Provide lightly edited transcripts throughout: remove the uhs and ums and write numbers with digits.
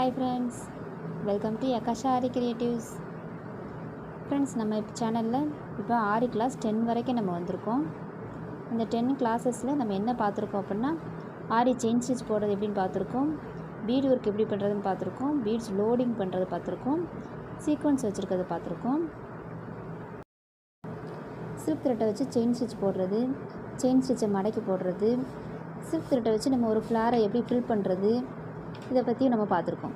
Hi friends, welcome to யகாஷாரி creatives. Friends, நம்ம சேனலில் இப்போ ஆரி கிளாஸ் 10 வரைக்கும் நம்ம வந்திருக்கோம். அந்த 10 கிளாஸஸில் நம்ம என்ன பார்த்துருக்கோம் அப்படின்னா, ஆரி செயின் ஸ்டிச் போடுறது எப்படின்னு பார்த்துருக்கோம், பீட் ஒர்க் எப்படி பண்ணுறதுன்னு பார்த்துருக்கோம், பீட்ஸ் லோடிங் பண்ணுறது பார்த்துருக்கோம், சீக்வன்ஸ் வச்சுருக்கிறத பார்த்துருக்கோம், சில்க் த்ரெட்டை வச்சு செயின் ஸ்டிச் போடுறது, செயின் ஸ்டிச்சை மடக்கி போடுறது, சில்க் த்ரெட்டை வச்சு நம்ம ஒரு ஃப்ளாரை எப்படி ஃபில் பண்ணுறது, இதை பற்றியும் நம்ம பார்த்துருக்கோம்.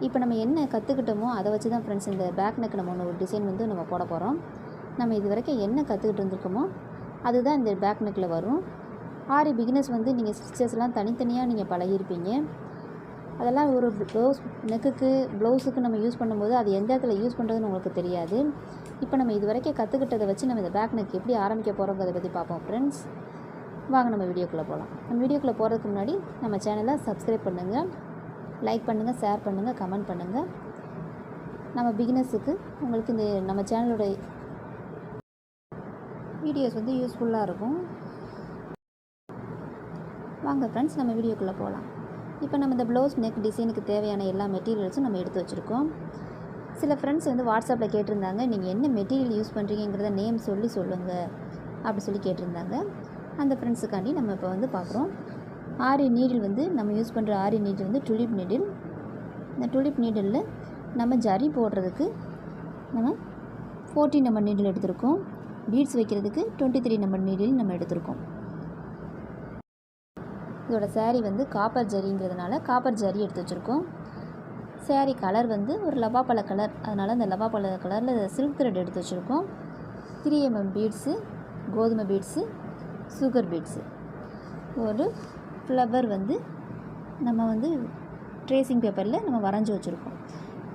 இப்போ நம்ம என்ன கற்றுக்கிட்டோமோ அதை வச்சு தான் ஃப்ரெண்ட்ஸ் இந்த பேக் நெக் நம்ம ஒரு டிசைன் நம்ம போட போகிறோம். நம்ம இது வரைக்கும் என்ன கற்றுக்கிட்டு இருந்திருக்கோமோ அதுதான் இந்த பேக் நெக்கில் வரும். ஆரி பிகினர்ஸ் நீங்கள் ஸ்டிச்சஸ்லாம் தனித்தனியாக நீங்கள் பழகியிருப்பீங்க. அதெல்லாம் ஒரு நெக்குக்கு ப்ளவுஸுக்கு நம்ம யூஸ் பண்ணும்போது அது எந்த இடத்துல யூஸ் பண்ணுறதுன்னு உங்களுக்கு தெரியாது. இப்போ நம்ம இது வரைக்கும் கற்றுக்கிட்டதை வச்சு நம்ம இந்த பேக் நெக் எப்படி ஆரம்பிக்க போகிறோங்கிறத பற்றி பார்ப்போம் ஃப்ரெண்ட்ஸ். வாங்க நம்ம வீடியோக்குள்ளே போகலாம். நம்ம வீடியோக்குள்ளே போகிறதுக்கு முன்னாடி நம்ம சேனலை சப்ஸ்கிரைப் பண்ணுங்கள், லைக் பண்ணுங்கள், ஷேர் பண்ணுங்கள், கமெண்ட் பண்ணுங்கள். நம்ம பிகினர்ஸுக்கு உங்களுக்கு இந்த நம்ம சேனலோட வீடியோஸ் யூஸ்ஃபுல்லாக இருக்கும். வாங்க ஃப்ரெண்ட்ஸ், நம்ம வீடியோக்குள்ளே போகலாம். இப்போ நம்ம இந்த ப்ளவுஸ் நெக் டிசைனுக்கு தேவையான எல்லா மெட்டீரியல்ஸும் நம்ம எடுத்து வச்சுருக்கோம். சில ஃப்ரெண்ட்ஸ் வாட்ஸ்அப்பில் கேட்டிருந்தாங்க, நீங்கள் என்ன மெட்டீரியல் யூஸ் பண்ணுறீங்கிறத நேம் சொல்லுங்கள் அப்படி சொல்லி கேட்டிருந்தாங்க. அந்த ஃப்ரெண்ட்ஸுக்காண்டி நம்ம இப்போ பார்க்குறோம். ஆரி நீடில் நம்ம யூஸ் பண்ணுற ஆரி நீடில் டுலிப் நீடில். இந்த டுலிப் நீடிலில் நம்ம ஜரி போடுறதுக்கு நம்ம 14 நம்பர் நீடில் எடுத்திருக்கோம். பீட்ஸ் வைக்கிறதுக்கு 23 நம்பர் நீடில் நம்ம எடுத்திருக்கோம். இதோட சாரீ காப்பர் ஜரிங்கிறதுனால காப்பர் ஜரி எடுத்து வச்சுருக்கோம். சாரீ கலர் ஒரு லவாப்பழ கலர், அதனால் அந்த லவாப்பழ கலரில் சில்க் த்ரெட் எடுத்து வச்சுருக்கோம். 3 mm பீட்ஸு, கோதுமை பீட்ஸு, சுகர் பீட்ஸு, ஒரு ஃப்ளவர் நம்ம ட்ரேசிங் பேப்பரில் நம்ம வரைஞ்சி வச்சுருக்கோம்.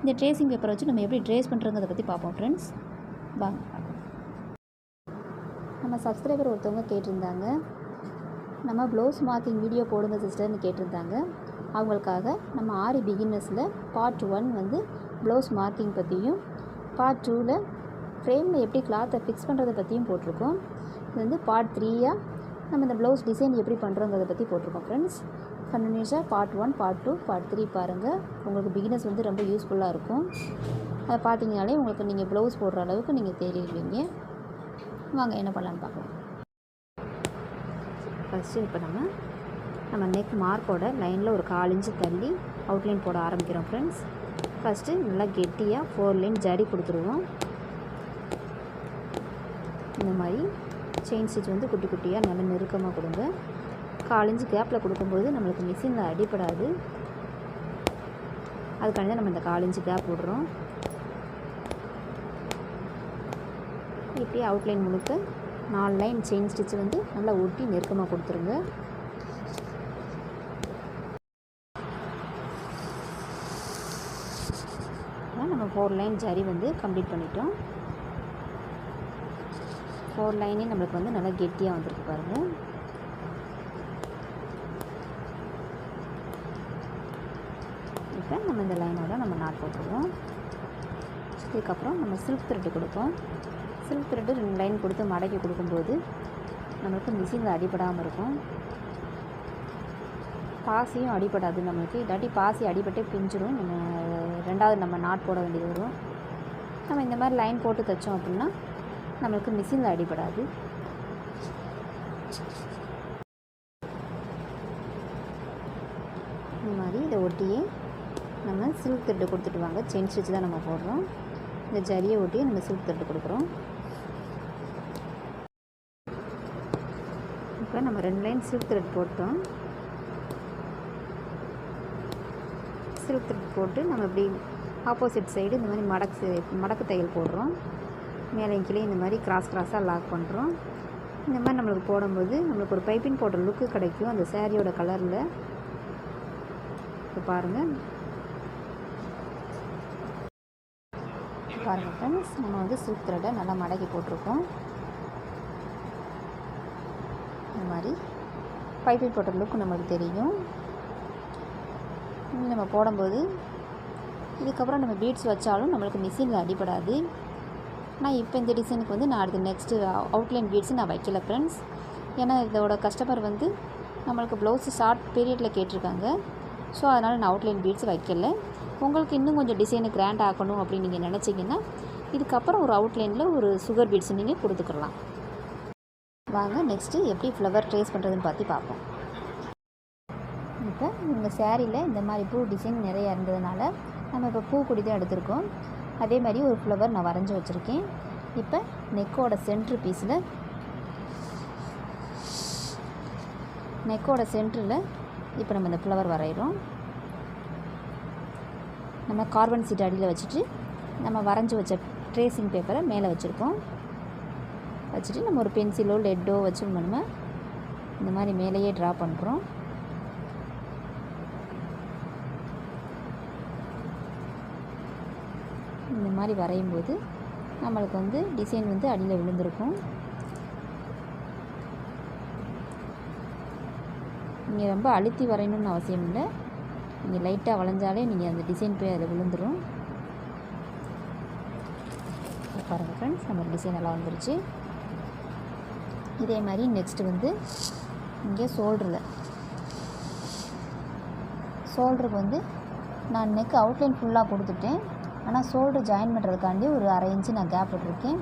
இந்த ட்ரேசிங் பேப்பரை வச்சு நம்ம எப்படி ட்ரேஸ் பண்ணுறோங்கிறத பற்றி பார்ப்போம் ஃப்ரெண்ட்ஸ். வாங்க. நம்ம சப்ஸ்கிரைபர் ஒருத்தவங்க கேட்டிருந்தாங்க, நம்ம ப்ளவுஸ் மார்க்கிங் வீடியோ போடுங்க சிஸ்டர்னு கேட்டிருந்தாங்க. அவங்களுக்காக நம்ம ஆரி பிகினர்ஸில் பார்ட் 1 ப்ளவுஸ் மார்க்கிங் பற்றியும், பார்ட் 2 ஃப்ரேமில் எப்படி கிளாத்தை ஃபிக்ஸ் பண்ணுறதை பற்றியும் போட்டிருக்கோம். இது பார்ட் 3 நம்ம இந்த ப்ளவுஸ் டிசைன் எப்படி பண்ணுறோங்கிறத பற்றி போட்டிருக்கோம் ஃப்ரெண்ட்ஸ். கண்டினியூஸாக பார்ட் 1, பார்ட் 2, பார்ட் 3 பாருங்கள். உங்களுக்கு பிகினர்ஸ் ரொம்ப யூஸ்ஃபுல்லாக இருக்கும். அதை பார்த்தீங்கனாலே உங்களுக்கு நீங்கள் ப்ளவுஸ் போடுற அளவுக்கு நீங்கள் தெரிவிப்பீங்க. வாங்க என்ன பண்ணலான்னு பார்க்கலாம். ஃபஸ்ட்டு இப்போ நம்ம நெக் மார்க்கோட லைனில் ஒரு 1/4 இன்ச்சு தள்ளி அவுட்லைன் போட ஆரம்பிக்கிறோம் ஃப்ரெண்ட்ஸ். ஃபஸ்ட்டு நல்லா கெட்டியாக 4 லைன் ஜரி கொடுத்துருவோம். இந்த மாதிரி செயின் ஸ்டிச் குட்டி குட்டியாக நல்லா நெருக்கமாக கொடுங்க. 1/4 இன்ச்சு கேப்பில் கொடுக்கும்போது நம்மளுக்கு மிஷினில் அடிப்படாது. அதுக்காண்டி தான் நம்ம இந்த 1/4 இன்ச்சு கேப் விடுறோம். இப்படி அவுட்லைன் முழுக்க 4 லைன் செயின் ஸ்டிச் நல்லா ஒட்டி நெருக்கமாக கொடுத்துருங்க. நம்ம 4 லைன் ஜரி கம்ப்ளீட் பண்ணிட்டோம். 4 லைனே நம்மளுக்கு நல்லா கெட்டியாக வந்திருக்கு பாருங்கள். இப்போ நம்ம இந்த லைனோட நம்ம நாட் போட்டுருவோம். இதுக்கப்புறம் நம்ம சில்க் த்ரெட்டு கொடுப்போம். சில்க் த்ரெட்டு 2 லைன் கொடுத்து மடக்கி கொடுக்கும்போது நம்மளுக்கு மிஷினில் அடிபடாமல் இருக்கும். பாசியும் அடிபடாது நம்மளுக்கு. இல்லாட்டி பாசி அடிபட்டே பிஞ்சிடும். நம்ம 2வது நம்ம நாட் போட வேண்டியது வரும். நம்ம இந்த மாதிரி லைன் போட்டு தைச்சோம் அப்படின்னா நம்மளுக்கு மிஷினில் அடிபடாது. இந்த மாதிரி இதை ஒட்டியே நம்ம சில்க் த்ரெட்டு கொடுத்துட்டு வாங்க. செயின் ஸ்டிச் தான் நம்ம போடுறோம். இந்த ஜரியை ஒட்டியே நம்ம சில்க் த்ரெட்டு கொடுக்குறோம். இப்போ நம்ம 2 லைன் சில்க் த்ரெட் போட்டோம். சில்க் த்ரெட் போட்டு நம்ம இப்படி ஆப்போசிட் சைடு இந்த மாதிரி மடக்கு தையல் போடுறோம். மேலே கீழே இந்த மாதிரி கிராஸாக லாக் பண்ணுறோம். இந்த மாதிரி நம்மளுக்கு போடும்போது நம்மளுக்கு ஒரு பைப்பிங் போடுற லுக்கு கிடைக்கும் அந்த சாரியோட கலரில். இப்போ பாருங்கள் ஃப்ரெண்ட்ஸ், நம்ம சில்க் த்ரெட்டை நல்லா மடக்கி போட்டிருக்கோம். இந்த மாதிரி பைப்பிங் போடுற லுக்கு நமக்கு தெரியும். நம்ம போடும்போது இதுக்கப்புறம் நம்ம பீட்ஸ் வச்சாலும் நம்மளுக்கு மிஷினில் அடிபடாது. ஆனால் இப்போ இந்த டிசைனுக்கு நான் அடுத்து நெக்ஸ்ட்டு அவுட்லைன் பீட்ஸு நான் வைக்கல ஃப்ரெண்ட்ஸ். ஏன்னா இதோட கஸ்டமர் நம்மளுக்கு ப்ளவுஸு ஷார்ட் பீரியடில் கேட்டிருக்காங்க. ஸோ அதனால் நான் அவுட்லைன் பீட்ஸ் வைக்கல. உங்களுக்கு இன்னும் கொஞ்சம் டிசைனை கிராண்ட் ஆக்கணும் அப்படின்னு நீங்கள் நினச்சிங்கன்னா இதுக்கப்புறம் ஒரு அவுட்லைனில் ஒரு சுகர் பீட்ஸ் நீங்கள் கொடுத்துக்கலாம். வாங்க நெக்ஸ்ட்டு எப்படி ஃப்ளவர் ட்ரேஸ் பண்ணுறதுன்னு பார்ப்போம். இப்போ இந்த சேரீயில் இந்த மாதிரி பூ டிசைன் நிறையா இருந்ததுனால நம்ம இப்போ பூக்குடி தான் எடுத்திருக்கோம். அதே மாதிரி ஒரு ஃப்ளவர் நான் வரைஞ்சி வச்சுருக்கேன். இப்போ நெக்கோட சென்டரில் இப்போ நம்ம இந்த ஃப்ளவர் வரைகிறோம். நம்ம கார்பன் சீட் அடியில் வச்சுட்டு நம்ம வரைஞ்சி வச்ச ட்ரேசிங் பேப்பரை மேலே வச்சுருக்கோம். வச்சுட்டு நம்ம ஒரு பென்சிலோ லெட்டோ வச்சு நம்ம இந்த மாதிரி மேலேயே ட்ரா பண்ணுறோம். இந்த மாதிரி வரையும்போது நம்மளுக்கு டிசைன் அடியில் விழுந்திருக்கும். நீங்கள் ரொம்ப அழுத்தி வரையணும்னு அவசியம் இல்லை. நீங்கள் லைட்டாக வளைஞ்சாலே நீங்கள் அந்த டிசைன் போய் அதில் விழுந்துடும். பாருங்கள் ஃப்ரெண்ட்ஸ், நம்ம டிசைன் எல்லாம் வந்துருச்சு. இதே மாதிரி நெக்ஸ்ட்டு இங்கே ஷோல்டருக்கு நான் நெக் அவுட்லைன் ஃபுல்லாக கொடுத்துட்டேன். ஆனால் ஷோல்டர் ஜாயின் பண்ணுறதுக்காண்டி ஒரு 1/2 இன்ச்சு நான் கேப் விட்டுருக்கேன்.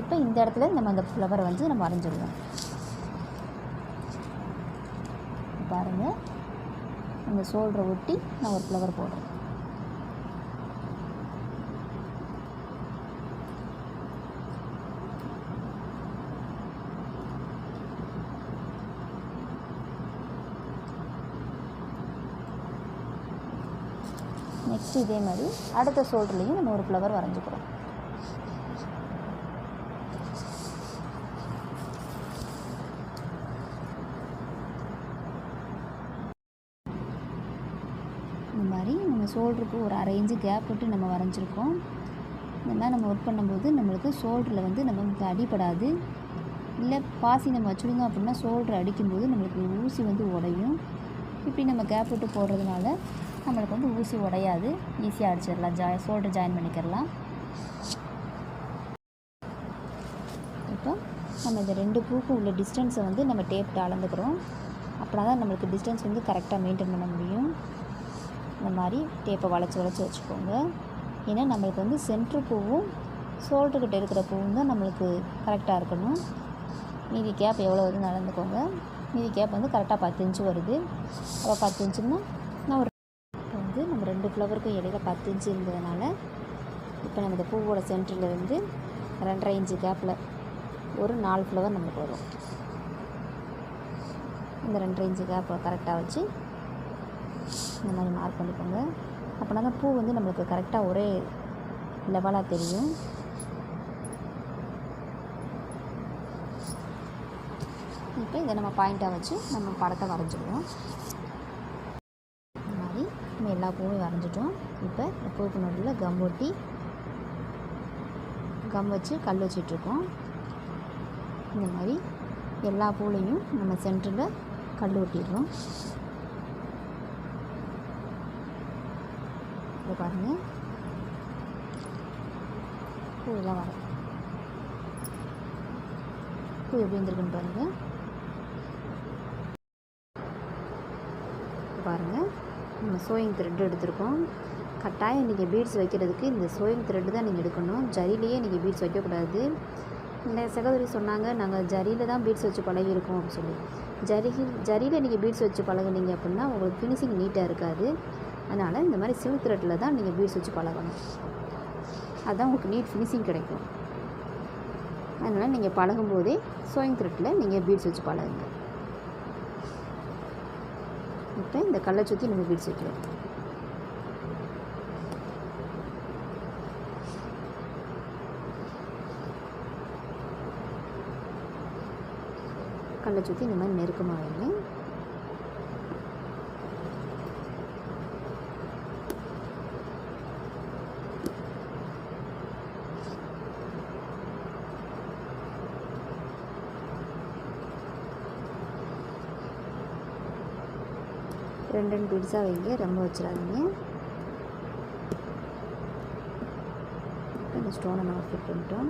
இப்போ இந்த இடத்துல நம்ம அந்த ஃப்ளவரை நம்ம வரைஞ்சிடுவோம். பாருங்கள், அந்த ஷோல்டரை ஒட்டி நான் ஒரு ஃப்ளவர் போடுறேன். நெக்ஸ்ட் இதே மாதிரி அடுத்த ஷோல்டர்லேயும் நம்ம ஒரு ஃப்ளவர் வரைஞ்சிக்கிறோம். இந்த மாதிரி நம்ம ஷோல்டருக்கு ஒரு 1/2 இன்ச்சு கேப் விட்டு நம்ம வரைஞ்சிருக்கோம். இந்த மாதிரி நம்ம ஒர்க் பண்ணும்போது நம்மளுக்கு ஷோல்டரில் நமக்கு அடிப்படாது. இல்லை பாசி நம்ம வச்சுடுங்க அப்படின்னா ஷோல்டர் அடிக்கும்போது நம்மளுக்கு ஊசி உடையும். இப்படி நம்ம கேப் விட்டு போடுறதுனால நம்மளுக்கு ஊசி உடையாது, ஈஸியாக அடிச்சிடலாம். ஷோல்டர் ஜாயின் பண்ணிக்கிறலாம். இப்போ நம்ம இந்த 2 பூக்கும் உள்ள டிஸ்டன்ஸை நம்ம டேப்பில் அளந்துக்கிறோம். அப்படின்னா தான் நம்மளுக்கு டிஸ்டன்ஸ் கரெக்டாக மெயின்டைன் பண்ண முடியும். இந்த மாதிரி டேப்பை வளைச்சி வச்சுக்கோங்க. ஏன்னா நம்மளுக்கு சென்ட்ரு பூவும் ஷோல்டர்கிட்ட இருக்கிற பூவும் தான் நம்மளுக்கு கரெக்டாக இருக்கணும். மீதி கேப் எவ்வளோ வருதுன்னு அளந்துக்கோங்க. மீதி கேப் கரெக்டாக 10 இன்ச்சு வருது. அப்போ 10 இன்ச்சுன்னா நான் ஒரு நம்ம 2 ஃப்ளவருக்கும் இடையில 10 இன்ச்சு இருந்ததுனால இப்போ நம்ம இந்த பூவோட சென்டரில் 2.5 இன்ச்சு கேப்பில் ஒரு 4 ஃப்ளவர் நம்மளுக்கு வரும். இந்த 2.5 இன்ச்சு கேப்பை கரெக்டாக வச்சு இந்த மாதிரி மார்க் பண்ணிக்கோங்க. அப்படின்னா தான் பூ நம்மளுக்கு கரெக்டாக ஒரே லெவலாக தெரியும். இப்போ இதை நம்ம பாயிண்ட்டாக வச்சு நம்ம படத்தை வரைஞ்சிடுவோம். இந்த மாதிரி நம்ம எல்லா பூவும் வரைஞ்சிட்டோம். இப்போ இந்த பூவுக்கு நடுவில் கம் வச்சு கல் வச்சிட்ருக்கோம். இந்த மாதிரி எல்லா பூலையும் நம்ம சென்டரில் கல் ஒட்டிடுறோம். இதை பாருங்கள், பூவெல்லாம் வர பூ எப்படி வந்துருக்குன்னு பாருங்கள். பாருங்கள், நம்ம சோயிங் த்ரெட் எடுத்திருக்கோம். கட்டாயம் நீங்கள் பீட்ஸ் வைக்கிறதுக்கு இந்த சோயிங் த்ரெட்டு தான் நீங்கள் எடுக்கணும். ஜரிலேயே நீங்கள் பீட்ஸ் வைக்கக்கூடாது. இந்த சகோதரி சொன்னாங்க, நாங்கள் ஜரியில் தான் பீட்ஸ் வச்சு பழகியிருக்கோம் அப்படின்னு சொல்லி. ஜரியில் நீங்கள் பீட்ஸ் வச்சு பழகுனீங்க அப்படின்னா உங்களுக்கு ஃபினிஷிங் நீட்டாக இருக்காது. அதனால் இந்த மாதிரி சில்க் த்ரெட்டில் தான் நீங்கள் பீட்ஸ் வச்சு பழகணும். அதுதான் உங்களுக்கு நீட் ஃபினிஷிங் கிடைக்கும். அதனால் நீங்கள் பழகும்போதே சோயிங் த்ரெட்டில் நீங்கள் பீட்ஸ் வச்சு பழகுங்க. இப்போ இந்த கல்லை சுற்றி நம்ம பீட்ஸ் வைக்கிறோம். கல்லை சுற்றி இந்த மாதிரி நெருக்கமாக வைங்க. ரெண்டு பீட்ஸாக வைங்க, ரொம்ப வச்சிடாதீங்க. இந்த ஸ்டோனை நம்ம ஃபிட் பண்ணிட்டோம்.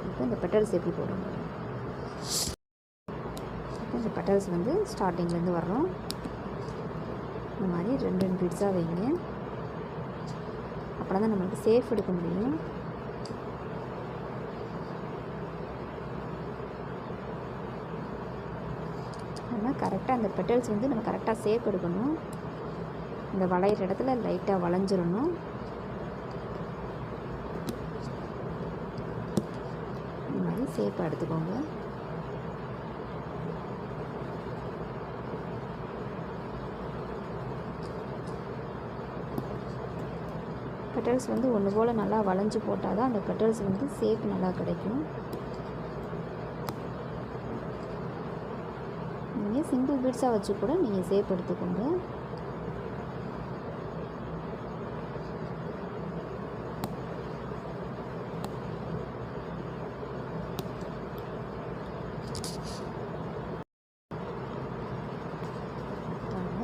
இப்போ இந்த பெட்டல்ஸ் எப்படி போடுறோம். இந்த பெட்டல்ஸ் வந்து ஸ்டார்டிங்லேருந்து வர்றோம். இந்த மாதிரி 2 பீட்ஸாக வைங்க. அப்போ தான் நம்மளுக்கு சேஃப் எடுக்க முடியும். நம்ம கரெக்டாக அந்த பெட்டல்ஸ் வந்து நம்ம கரெக்டாக சேஃப் எடுக்கணும். இந்த வளையிற இடத்துல லைட்டாக வளைஞ்சிடணும். இந்த மாதிரி சேஃபாக எடுத்துக்கோங்க. பெட்டல்ஸ் வந்து ஒன்று போல் நல்லா வளைஞ்சு போட்டால் தான் அந்த பெட்டல்ஸ் வந்து சேஃப் நல்லா கிடைக்கும். நீங்கள் சிங்கிள் பீட்ஸாக வச்சு கூட நீங்கள் சேஃப் எடுத்துக்கோங்க.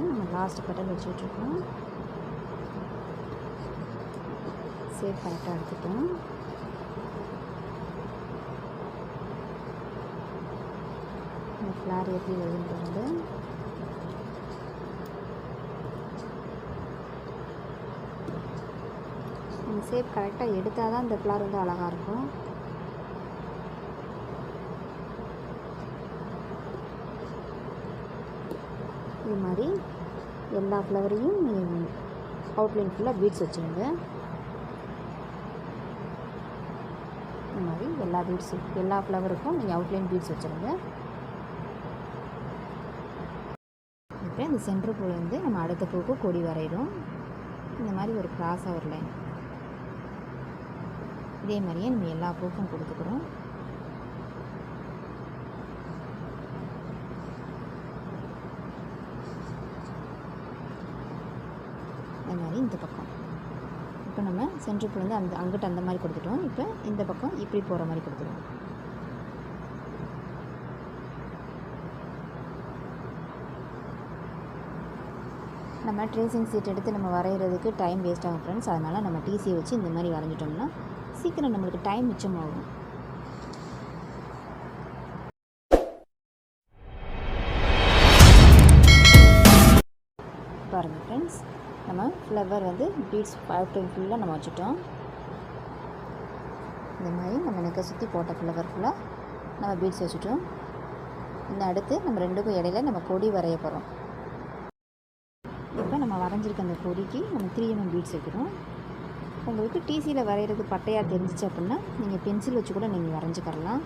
நம்ம லாஸ்ட் பெட்டல் வச்சுட்ருக்கோம். சேஃப் கரெக்டாக எடுத்துட்டோம். இந்த ஃப்ளார் எப்படி வருதுன்றது இந்த சேஃப் கரெக்டாக எடுத்தால் தான் இந்த ஃப்ளார் வந்து அழகாக இருக்கும். இது மாதிரி எல்லா ஃப்ளவரையும் அவுட்லைன் ஃபுல்லாக பீட்ஸ் வச்சுருங்க. இந்த மாதிரி எல்லா ஃப்ளவருக்கும் நீங்கள் அவுட்லைன் பீட்ஸ் வச்சுருங்க. இப்போ இந்த சென்டர் பூவில் வந்து நம்ம அடுத்த பூவுக்கு கொடி வரைகிறோம். இந்த மாதிரி ஒரு கிராஸாக ஒரு லைன். இதே மாதிரியே நம்ம எல்லா பூக்கும் கொடுத்துக்கிறோம். இந்த மாதிரி இந்த பக்கம் இப்போ நம்ம சென்டர் பூ வந்து அங்கிட்ட அந்த மாதிரி கொடுத்துட்டோம். இப்போ இந்த பக்கம் இப்படி போகிற மாதிரி கொடுத்துருவோம். நம்ம ட்ரேசிங் சீட் எடுத்து நம்ம வரைகிறதுக்கு டைம் வேஸ்ட் ஆகும் ஃப்ரெண்ட்ஸ். அதனால் நம்ம டிசியை வச்சு இந்த மாதிரி வரைஞ்சிட்டோம்னா சீக்கிரம் நம்மளுக்கு டைம் மிச்சமாகும். பாருங்கள் ஃப்ரெண்ட்ஸ், நம்ம ஃப்ளவர் வந்து பீட்ஸ் அவுட்லைன் ஃபுல்லாக நம்ம வச்சுட்டோம். இந்த மாதிரி நம்ம நெக்கை சுற்றி போட்ட ஃப்ளவர் ஃபுல்லாக நம்ம பீட்ஸ் வச்சுட்டோம். இந்த அடுத்து நம்ம ரெண்டுக்கும் இடையில நம்ம கொடி வரைய போகிறோம். இப்போ நம்ம வரைஞ்சிருக்க அந்த கொடிக்கு நம்ம 3mm பீட்ஸ் வைக்கிறோம். உங்களுக்கு டிசியில் வரைகிறது பட்டையாக தெரிஞ்சிச்சு அப்படின்னா நீங்கள் பென்சில் வச்சு கூட நீங்கள் வரைஞ்சிக்கிறலாம்.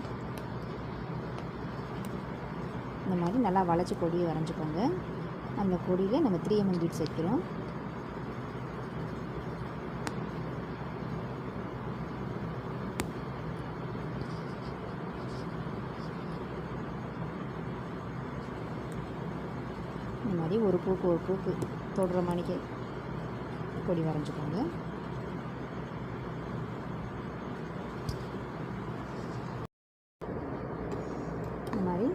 இந்த மாதிரி நல்லா வளைச்சி கொடியை வரைஞ்சிக்கோங்க. அந்த கொடியில் நம்ம 3mm பீட்ஸ் வைக்கிறோம். இந்த மாதிரி ஒரு பூக்கு தொடுற மணிக்கு கொடி வரைஞ்சிக்கோங்க. இந்த மாதிரி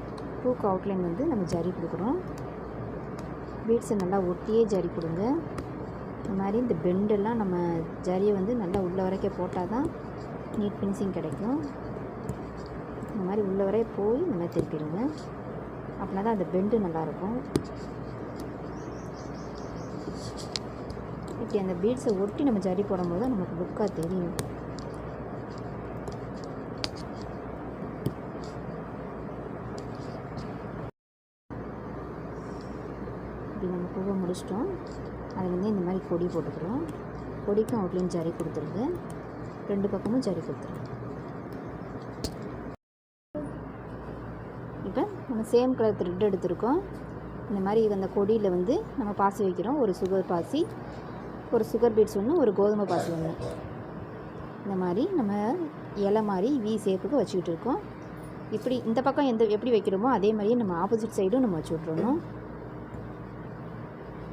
பூக்கு அவுட்லைன் வந்து நம்ம ஜரி கொடுக்குறோம். பீட்ஸை நல்லா ஒட்டியே ஜரி கொடுங்க. இந்த மாதிரி இந்த பெண்டெல்லாம் நம்ம ஜரியை வந்து நல்லா உள்ள வரைக்கும் போட்டால் தான் நீட் ஃபினிஷிங் கிடைக்கும். இந்த மாதிரி உள்ள வரைய போய் இந்த மாதிரி திருப்பிடுங்க. அப்படின்னா தான் அந்த பெண்டு நல்லாயிருக்கும். இப்படி அந்த பீட்ஸை ஒட்டி நம்ம ஜரி போடும்போது நமக்கு லுக்காக தெரியும். இப்படி நம்ம பூவை முடிச்சிட்டோம். அது வந்து இந்த மாதிரி கொடி போட்டுக்கிறோம். கொடிக்கும் அவுட்லைன் ஜரி கொடுத்துருங்க. 2 பக்கமும் ஜரி கொடுத்துருங்க. இப்போ நம்ம சேம் கலர் த்ரெட் எடுத்துருக்கோம். இந்த மாதிரி அந்த கொடியில் வந்து நம்ம பாசி வைக்கிறோம். ஒரு சுகர் பாசி, ஒரு சுகர் பீட்ஸ் ஒன்று, ஒரு கோதுமை பாசி ஒன்று. இந்த மாதிரி நம்ம இலை மாதிரி வி ஷேப்புக்கு வச்சுக்கிட்டு இருக்கோம். இப்படி இந்த பக்கம் எப்படி வைக்கிறோமோ அதே மாதிரியே நம்ம ஆப்போசிட் சைடும் நம்ம வச்சு விட்றணும்.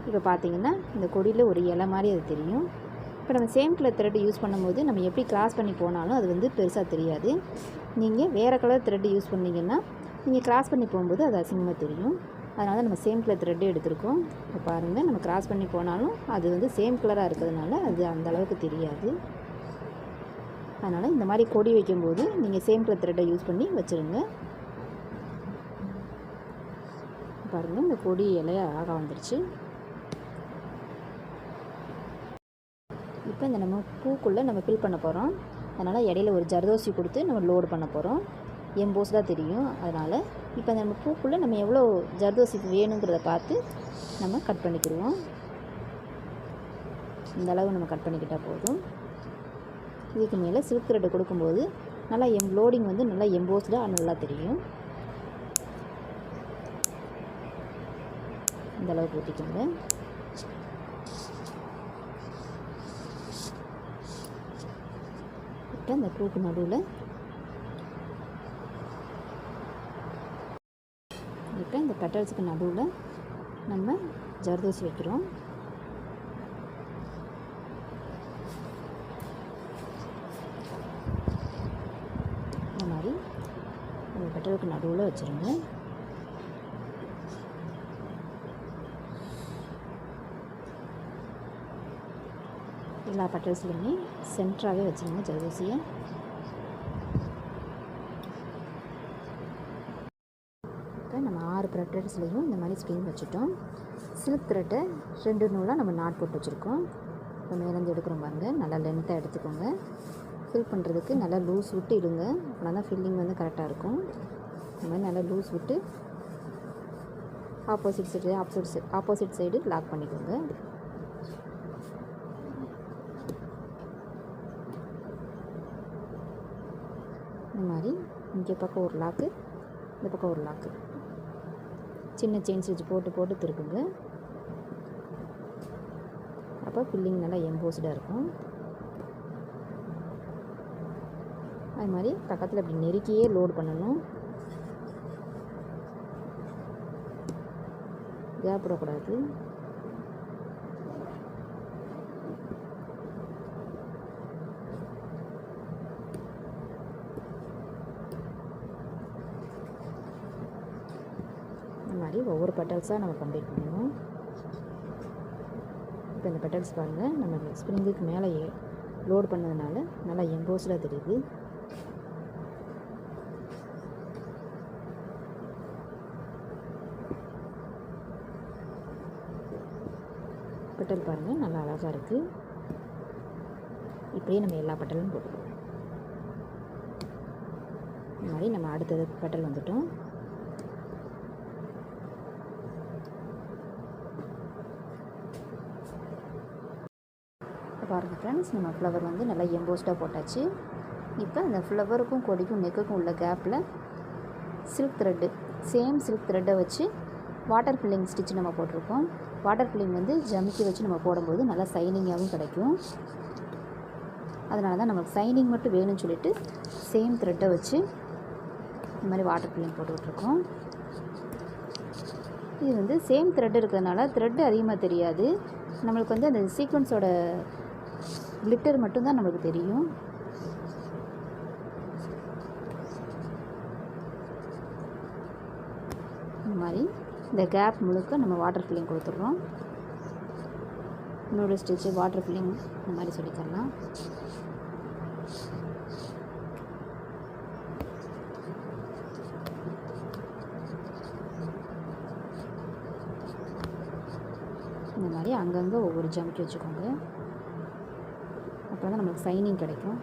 இப்போ பார்த்திங்கன்னா இந்த கொடியில் ஒரு இலை மாதிரி அது தெரியும். இப்போ நம்ம சேம் கலர் த்ரெட் யூஸ் பண்ணும்போது நம்ம எப்படி கிராஸ் பண்ணி போனாலும் அது வந்து பெருசாக தெரியாது. நீங்கள் வேறு கலர் த்ரெட் யூஸ் பண்ணிங்கன்னா நீங்கள் கிராஸ் பண்ணி போகும்போது அது அசிங்கமாக தெரியும். அதனால் நம்ம சேம் கலர் த்ரெட்டு எடுத்துருக்கோம். இப்போ பாருங்கள், நம்ம கிராஸ் பண்ணி போனாலும் அது வந்து சேம் கலராக இருக்கிறதுனால அது அந்தளவுக்கு தெரியாது. அதனால் இந்த மாதிரி கொடி வைக்கும்போது நீங்கள் சேம் கலர் த்ரெட்டை யூஸ் பண்ணி வச்சுருங்க. பாருங்கள் இந்த கொடி இலையா அழகாக வந்துருச்சு. இப்போ இந்த நம்ம பூக்குள்ளே நம்ம ஃபில் பண்ண போகிறோம். அதனால் இடையில ஒரு ஜர்தோசி கொடுத்து நம்ம லோடு பண்ண போகிறோம். எம்போஸ்டாக தெரியும். அதனால் இப்போ நம்ம பூக்குள்ளே நம்ம எவ்வளோ ஜர்தோசி வேணுங்கிறத பார்த்து நம்ம கட் பண்ணிக்கிடுவோம். இந்த அளவு நம்ம கட் பண்ணிக்கிட்டால் போதும். இதுக்கு மேலே சில்க் த்ரெட்டு கொடுக்கும்போது நல்லா லோடிங் வந்து நல்லா எம்போஸ்டாக நல்லா தெரியும். இந்த அளவுக்கு ஊற்றிக்கோங்க. இப்போ இந்த பூக்கு நடுவில் இப்போ இந்த பெட்டல்ஸுக்கு நடுவில் நம்ம ஜர்தோசி வைக்கிறோம். இந்த மாதிரி இந்த பெட்டலுக்கு நடுவில் வச்சுருங்க. எல்லா பெட்டல்ஸ்லையுமே சென்டராகவே வச்சுருங்க ஜர்தோசியை. இப்போ நம்ம 6 பெட்டல்ஸ்லையும் இந்த மாதிரி ஸ்க்ரீன் வச்சுட்டோம். சில்க் த்ரெட்டை 2 நூலாக நம்ம நாட் போட்டு வச்சுருக்கோம். இப்போ மேலேருந்து எடுக்கிறோம் பாருங்கள். நல்லா லென்த்தாக எடுத்துக்கோங்க. ஃபில் பண்ணுறதுக்கு நல்லா லூஸ் விட்டு இடுங்க. அப்படின்னா தான் ஃபில்லிங் வந்து கரெக்டாக இருக்கும். இந்த மாதிரி நல்லா லூஸ் விட்டு ஆப்போசிட் சைடு லாக் பண்ணிக்கோங்க. இந்த மாதிரி இங்கே பக்கம் ஒரு லாக்கு, இந்த பக்கம் ஒரு லாக்கு, சின்ன செயின் ஸ்டிச் போட்டு திருப்புங்க. அப்போ ஃபில்லிங் நல்லா எம்போஸ்டாக இருக்கும். அது மாதிரி பக்கத்தில் இப்படி நெருக்கியே லோட் பண்ணணும். கேப் விடக்கூடாது. இந்த மாதிரி ஒவ்வொரு பெட்டல்ஸாக நம்ம கம்ப்ளீட் பண்ணணும். இப்போ இந்த பெட்டல்ஸ் பாருங்கள், நம்ம ஸ்ப்ரிங்குக்கு மேலே லோட் பண்ணதுனால நல்லா எம்போஸ்டாக தெரியுது. பெட்டல் பாருங்கள் நல்லா அழகாக இருக்குது. இப்படியே நம்ம எல்லா பெட்டலும் போட்டுக்கலாம். இந்த மாதிரி நம்ம அடுத்தது பெட்டல் வந்துட்டோம். பாருங்கள் ஃப்ரெண்ட்ஸ், நம்ம ஃப்ளவர் வந்து நல்லா எம்போஸ்டாக போட்டாச்சு. இப்போ அந்த ஃப்ளவருக்கும் கொடிக்கும் நெக்குக்கும் உள்ள கேப்பில் சில்க் த்ரெட்டு, சேம் சில்க் த்ரெட்டை வச்சு வாட்டர் ஃபில்லிங் ஸ்டிச் நம்ம போட்டிருக்கோம். வாட்டர் ஃபில்லிங் வந்து ஜமிக்கி வச்சு நம்ம போடும்போது நல்லா சைனிங்காகவும் கிடைக்கும். அதனால தான் நமக்கு சைனிங் மட்டும் வேணும்னு சொல்லிட்டு சேம் த்ரெட்டை வச்சு இந்த மாதிரி வாட்டர் ஃபில்லிங் போட்டுக்கிட்டுருக்கோம். இது வந்து சேம் த்ரெட் இருக்கிறதுனால த்ரெட்டு அதிகமாக தெரியாது. நம்மளுக்கு வந்து அந்த சீக்வன்ஸோட கிளிட்டர் மட்டும்தான் நம்மளுக்கு தெரியும். இந்த மாதிரி இந்த கேப் முழுக்க நம்ம வாட்டர் ஃபில்லிங் கொடுத்துட்றோம். நூடுல் ஸ்டிச்சு, வாட்டர் ஃபில்லிங் இந்த மாதிரி சொல்லிக்கலாம். இந்த மாதிரி அங்கங்கே ஒவ்வொரு ஜம்க்கி வச்சுக்கோங்க. அப்போ தான் நம்மளுக்கு சைனிங் கிடைக்கும்.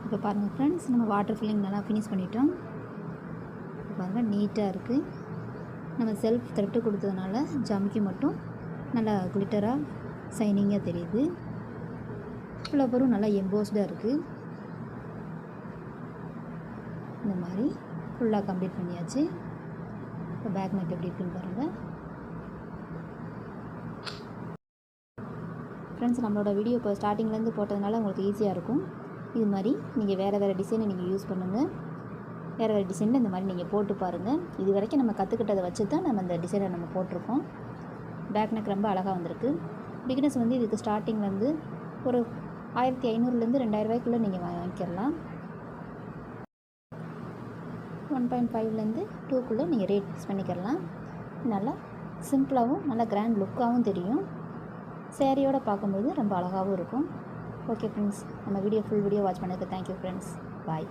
இப்போ பாருங்கள் ஃப்ரெண்ட்ஸ், நம்ம வாட்டர் ஃபில்லிங் நல்லா ஃபினிஷ் பண்ணிட்டோம். பாருங்கள் நீட்டாக இருக்குது. நம்ம செல்ஃப் த்ரெட்டு கொடுத்ததுனால ஜம்க்கி மட்டும் நல்லா கிளிட்டராக சைனிங்காக தெரியுது. ஃப்ளவரும் நல்லா எம்போஸ்டாக இருக்குது. இந்த மாதிரி ஃபுல்லாக கம்ப்ளீட் பண்ணியாச்சு. இப்போ பேக் நெக் எப்படி இருக்குன்னு பாருங்கள் ஃப்ரெண்ட்ஸ். நம்மளோட வீடியோ இப்போ ஸ்டார்டிங்லேருந்து போட்டதுனால உங்களுக்கு ஈஸியாக இருக்கும். இது மாதிரி நீங்கள் வேறு டிசைனை நீங்கள் யூஸ் பண்ணுங்கள். வேறு டிசைனில் இந்த மாதிரி நீங்கள் போட்டு பாருங்கள். இது வரைக்கும் நம்ம கற்றுக்கிட்டதை வச்சு தான் நம்ம இந்த டிசைனை நம்ம போட்டிருக்கோம். பேக் நெக் ரொம்ப அழகாக வந்திருக்கு. பிகினர்ஸ் வந்து இதுக்கு ஸ்டார்டிங் வந்து ஒரு 1500லேருந்து 2000 நீங்கள் வாங்கிக்கலாம். 1.5லேருந்து 2க்குள்ளே நீங்கள் ரேட் ஃபிக்ஸ் பண்ணிக்கலாம். நல்லா சிம்பிளாகவும் நல்லா கிராண்ட் லுக்காகவும் தெரியும். சேரீயோடு பார்க்கும்போது ரொம்ப அழகாகவும் இருக்கும். ஓகே ஃப்ரெண்ட்ஸ், நம்ம ஃபுல் வீடியோ வாட்ச் பண்ணதுக்கு தேங்க்யூ ஃப்ரெண்ட்ஸ். பாய்.